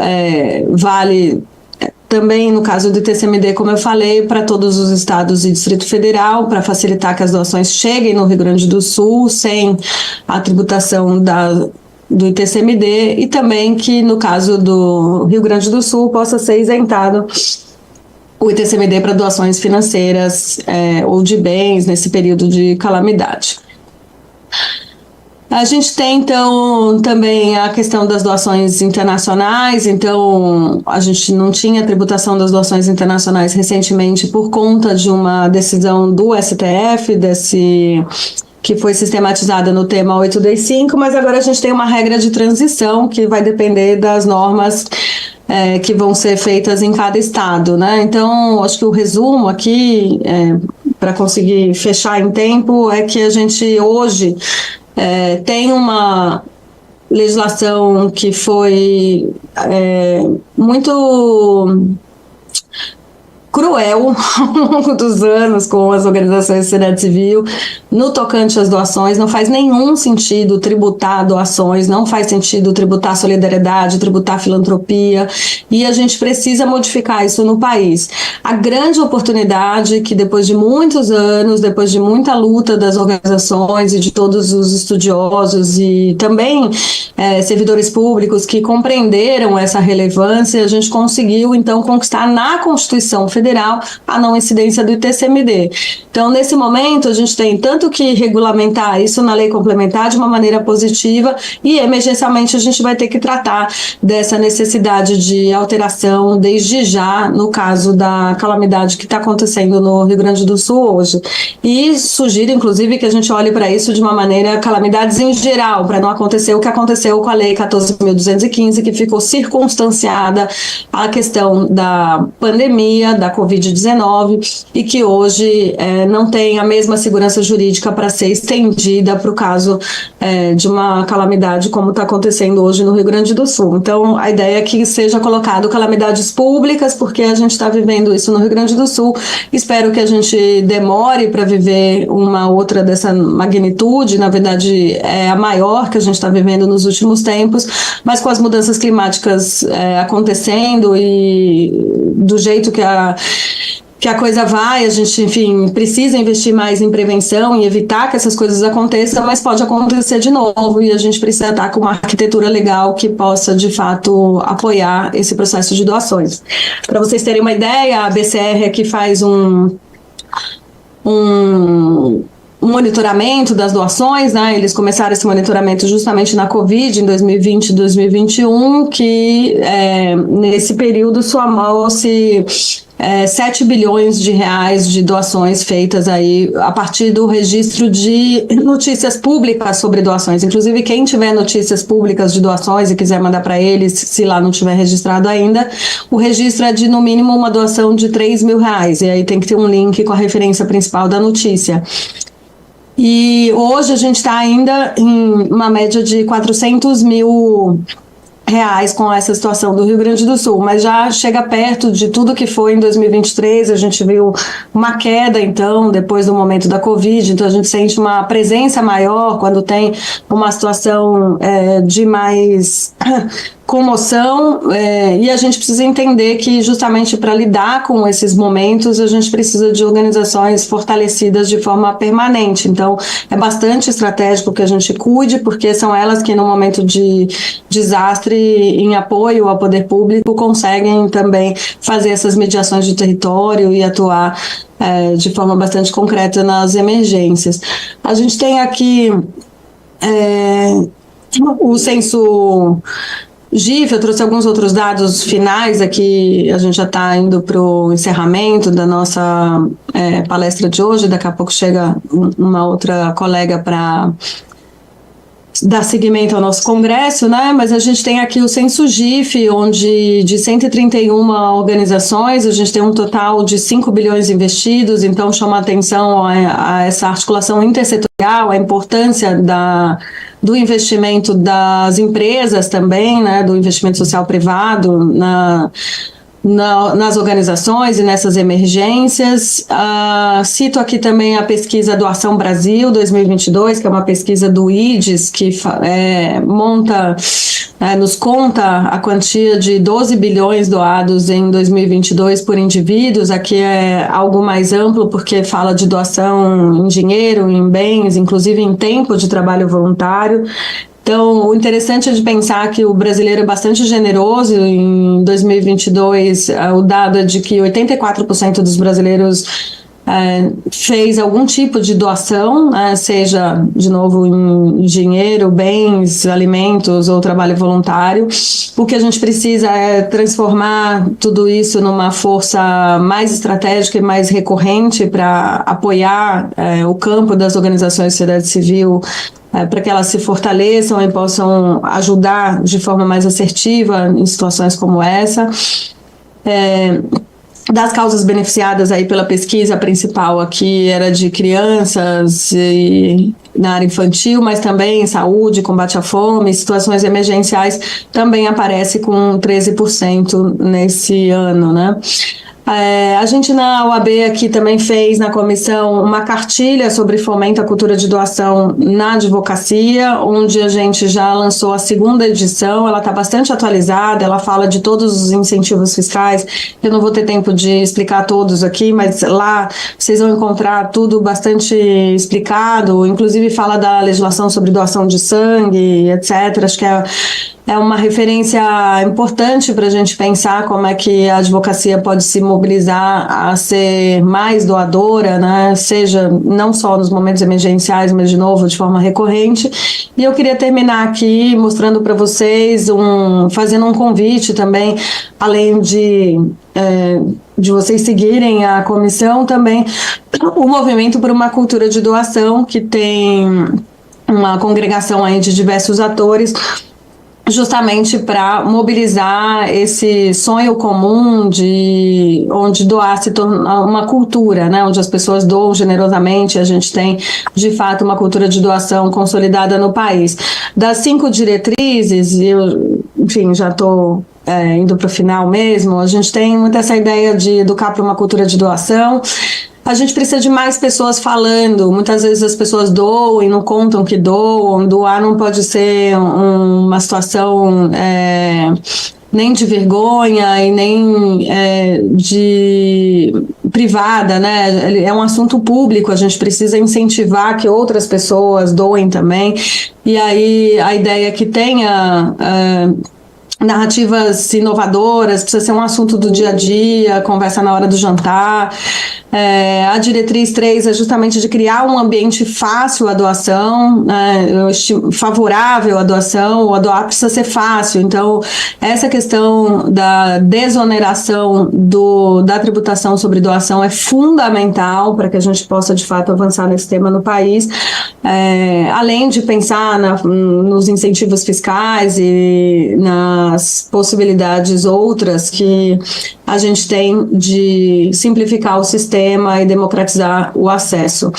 vale também, no caso do TCMD, como eu falei, para todos os estados e Distrito Federal, para facilitar que as doações cheguem no Rio Grande do Sul sem a tributação do ITCMD, e também que, no caso do Rio Grande do Sul, possa ser isentado o ITCMD para doações financeiras ou de bens nesse período de calamidade. A gente tem, então, também a questão das doações internacionais. Então, a gente não tinha tributação das doações internacionais recentemente por conta de uma decisão do STF, que foi sistematizada no tema 825, mas agora a gente tem uma regra de transição que vai depender das normas que vão ser feitas em cada estado, né? Então, acho que o resumo aqui, para conseguir fechar em tempo, é que a gente hoje tem uma legislação que foi muito cruel ao longo dos anos com as organizações da sociedade civil no tocante às doações. Não faz nenhum sentido tributar doações, não faz sentido tributar solidariedade, tributar filantropia, e a gente precisa modificar isso no país. A grande oportunidade que depois de muitos anos, depois de muita luta das organizações e de todos os estudiosos e também servidores públicos que compreenderam essa relevância, a gente conseguiu então conquistar na Constituição Federal a não incidência do ITCMD. Então, nesse momento, a gente tem tanto que regulamentar isso na lei complementar de uma maneira positiva, e emergencialmente a gente vai ter que tratar dessa necessidade de alteração desde já, no caso da calamidade que está acontecendo no Rio Grande do Sul hoje. E sugiro, inclusive, que a gente olhe para isso de uma maneira, calamidades em geral, para não acontecer o que aconteceu com a Lei 14.215, que ficou circunstanciada à questão da pandemia, da Covid-19, e que hoje não tem a mesma segurança jurídica para ser estendida para o caso de uma calamidade como está acontecendo hoje no Rio Grande do Sul. Então, a ideia é que seja colocado calamidades públicas, porque a gente está vivendo isso no Rio Grande do Sul. Espero que a gente demore para viver uma outra dessa magnitude, na verdade é a maior que a gente está vivendo nos últimos tempos, mas com as mudanças climáticas acontecendo e do jeito que a coisa vai, a gente, enfim, precisa investir mais em prevenção e evitar que essas coisas aconteçam, mas pode acontecer de novo, e a gente precisa estar com uma arquitetura legal que possa, de fato, apoiar esse processo de doações. Para vocês terem uma ideia, a BCR aqui faz um monitoramento das doações, né? Eles começaram esse monitoramento justamente na Covid, em 2020 e 2021, que nesse período somou-se 7 bilhões de reais de doações feitas aí a partir do registro de notícias públicas sobre doações. Inclusive, quem tiver notícias públicas de doações e quiser mandar para eles, se lá não tiver registrado ainda, o registro é de, no mínimo, uma doação de 3 mil reais. E aí tem que ter um link com a referência principal da notícia. E hoje a gente está ainda em uma média de 400 mil reais com essa situação do Rio Grande do Sul, mas já chega perto de tudo que foi em 2023, a gente viu uma queda, então, depois do momento da Covid, então a gente sente uma presença maior quando tem uma situação de mais comoção, e a gente precisa entender que justamente para lidar com esses momentos a gente precisa de organizações fortalecidas de forma permanente. Então é bastante estratégico que a gente cuide, porque são elas que no momento de desastre, em apoio ao poder público, conseguem também fazer essas mediações de território e atuar de forma bastante concreta nas emergências. A gente tem aqui o censo GIF, eu trouxe alguns outros dados finais aqui, a gente já está indo para o encerramento da nossa palestra de hoje, daqui a pouco chega uma outra colega para dar seguimento ao nosso congresso, né? Mas a gente tem aqui o censo GIF, onde de 131 organizações, a gente tem um total de 5 bilhões investidos, então chama atenção a essa articulação intersetorial, a importância do investimento das empresas também, né, do investimento social privado nas organizações e nessas emergências. Cito aqui também a pesquisa Doação Brasil 2022, que é uma pesquisa do IDES, que nos conta a quantia de 12 bilhões doados em 2022 por indivíduos. Aqui é algo mais amplo, porque fala de doação em dinheiro, em bens, inclusive em tempo de trabalho voluntário. Então, o interessante é de pensar que o brasileiro é bastante generoso. Em 2022, o dado é de que 84% dos brasileiros fez algum tipo de doação, seja, de novo, em dinheiro, bens, alimentos ou trabalho voluntário. O que a gente precisa é transformar tudo isso numa força mais estratégica e mais recorrente para apoiar o campo das organizações de sociedade civil, para que elas se fortaleçam e possam ajudar de forma mais assertiva em situações como essa. Das causas beneficiadas aí pela pesquisa principal aqui era de crianças e na área infantil, mas também saúde, combate à fome, situações emergenciais também aparece com 13% nesse ano, né? A gente na OAB aqui também fez na comissão uma cartilha sobre fomento à cultura de doação na advocacia, onde a gente já lançou a 2ª edição. Ela está bastante atualizada, ela fala de todos os incentivos fiscais. Eu não vou ter tempo de explicar todos aqui, mas lá vocês vão encontrar tudo bastante explicado, inclusive fala da legislação sobre doação de sangue, etc. Acho que é uma referência importante para a gente pensar como é que a advocacia pode se mobilizar a ser mais doadora, né? Seja não só nos momentos emergenciais, mas, de novo, de forma recorrente. E eu queria terminar aqui mostrando para vocês, fazendo um convite também, além de vocês seguirem a comissão, também o movimento por uma cultura de doação, que tem uma congregação aí de diversos atores, justamente para mobilizar esse sonho comum de onde doar se torna uma cultura, né? Onde as pessoas doam generosamente. A gente tem, de fato, uma cultura de doação consolidada no país. Das 5 diretrizes, enfim, já estou indo para o final mesmo, a gente tem muito essa ideia de educar para uma cultura de doação. A gente precisa de mais pessoas falando. Muitas vezes as pessoas doam e não contam que doam. Doar não pode ser uma situação nem de vergonha e nem de privada, né? É um assunto público, a gente precisa incentivar que outras pessoas doem também. E aí a ideia é que tenha narrativas inovadoras, precisa ser um assunto do dia a dia, conversa na hora do jantar. A diretriz 3 é justamente de criar um ambiente fácil à doação, favorável à doação. O doar precisa ser fácil, então essa questão da desoneração da tributação sobre doação é fundamental para que a gente possa de fato avançar nesse tema no país, além de pensar nos incentivos fiscais e nas possibilidades outras que a gente tem de simplificar o sistema e democratizar o acesso.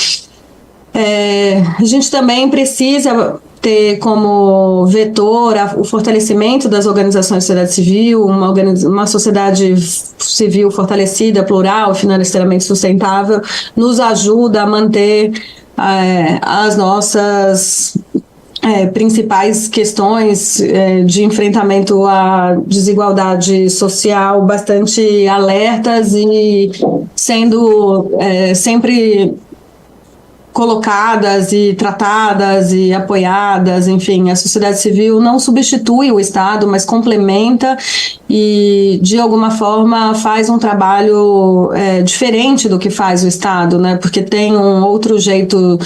A gente também precisa ter como vetor o fortalecimento das organizações de sociedade civil, uma sociedade civil fortalecida, plural, financeiramente sustentável, nos ajuda a manter as nossas principais questões de enfrentamento à desigualdade social bastante alertas e sendo sempre colocadas e tratadas e apoiadas. Enfim, a sociedade civil não substitui o Estado, mas complementa e, de alguma forma, faz um trabalho diferente do que faz o Estado, né? Porque tem um outro jeito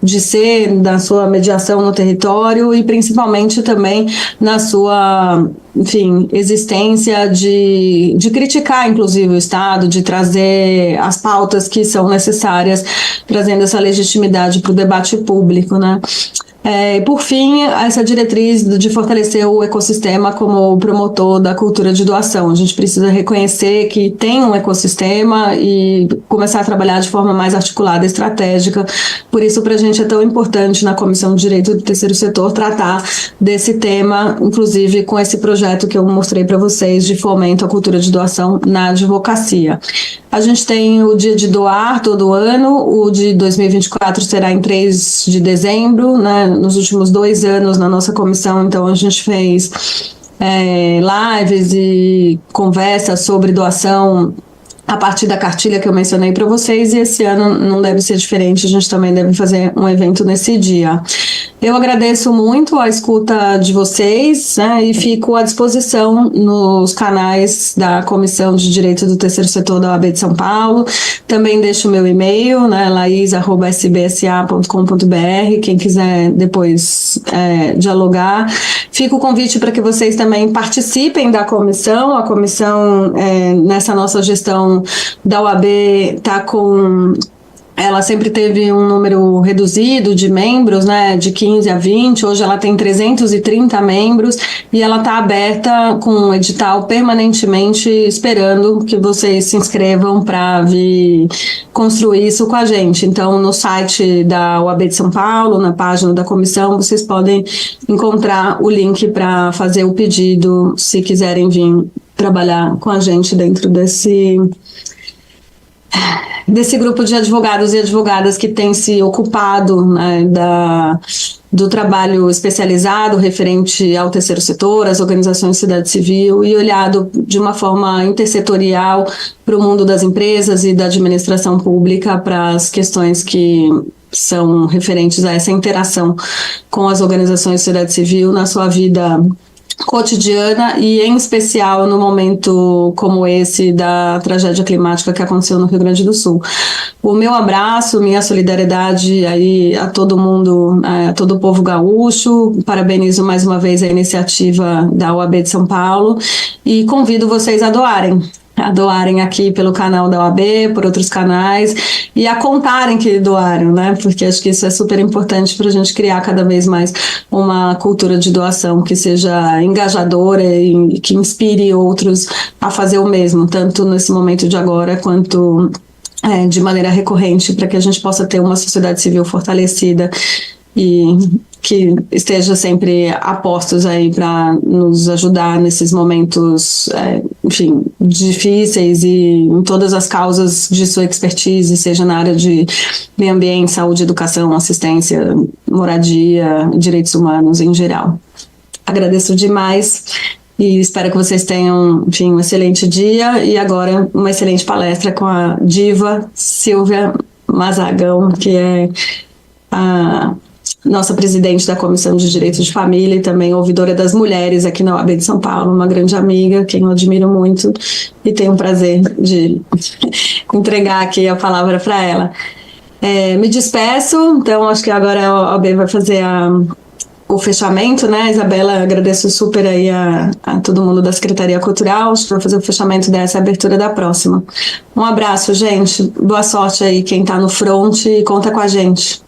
de ser, da sua mediação no território e, principalmente, também na sua, enfim, existência de criticar, inclusive, o Estado, de trazer as pautas que são necessárias, trazendo essa legitimidade para o debate público, né? Por fim, essa diretriz de fortalecer o ecossistema como promotor da cultura de doação. A gente precisa reconhecer que tem um ecossistema e começar a trabalhar de forma mais articulada e estratégica. Por isso, para a gente é tão importante na Comissão de Direito do Terceiro Setor tratar desse tema, inclusive com esse projeto que eu mostrei para vocês de fomento à cultura de doação na advocacia. A gente tem o Dia de Doar todo ano, o de 2024 será em 3 de dezembro, né? Nos últimos 2 anos na nossa comissão, então a gente fez lives e conversas sobre doação a partir da cartilha que eu mencionei para vocês, e esse ano não deve ser diferente, a gente também deve fazer um evento nesse dia. Eu agradeço muito a escuta de vocês, né, e fico à disposição nos canais da Comissão de Direito do Terceiro Setor da OAB de São Paulo. Também deixo o meu e-mail, né, lais@sbsa.com.br, quem quiser depois dialogar. Fica o convite para que vocês também participem da comissão. A comissão, nessa nossa gestão da OAB, está com... Ela sempre teve um número reduzido de membros, né, de 15 a 20, hoje ela tem 330 membros e ela está aberta com um edital permanentemente esperando que vocês se inscrevam para vir construir isso com a gente. Então, no site da OAB de São Paulo, na página da comissão, vocês podem encontrar o link para fazer o pedido, se quiserem vir trabalhar com a gente dentro desse grupo de advogados e advogadas que tem se ocupado, né, do trabalho especializado referente ao terceiro setor, às organizações de sociedade civil, e olhado de uma forma intersetorial para o mundo das empresas e da administração pública, para as questões que são referentes a essa interação com as organizações de sociedade civil na sua vida cotidiana e, em especial, no momento como esse da tragédia climática que aconteceu no Rio Grande do Sul. O meu abraço, minha solidariedade aí a todo mundo, a todo o povo gaúcho. Parabenizo mais uma vez a iniciativa da OAB de São Paulo e convido vocês a doarem aqui pelo canal da OAB, por outros canais, e a contarem que doaram, né? Porque acho que isso é super importante para a gente criar cada vez mais uma cultura de doação que seja engajadora e que inspire outros a fazer o mesmo, tanto nesse momento de agora quanto de maneira recorrente, para que a gente possa ter uma sociedade civil fortalecida e que esteja sempre a postos aí para nos ajudar nesses momentos, enfim, difíceis, e em todas as causas de sua expertise, seja na área de meio ambiente, saúde, educação, assistência, moradia, direitos humanos em geral. Agradeço demais e espero que vocês tenham, enfim, um excelente dia e agora uma excelente palestra com a diva Silvia Mazagão, que é a nossa presidente da Comissão de Direito de Família e também ouvidora das mulheres aqui na OAB de São Paulo, uma grande amiga, quem eu admiro muito e tenho o prazer de entregar aqui a palavra para ela. Me despeço, então acho que agora a OAB vai fazer o fechamento, né? Isabela, agradeço super aí a todo mundo da Secretaria Cultural, acho que vai fazer o fechamento dessa abertura da próxima. Um abraço, gente, boa sorte aí quem está no front e conta com a gente.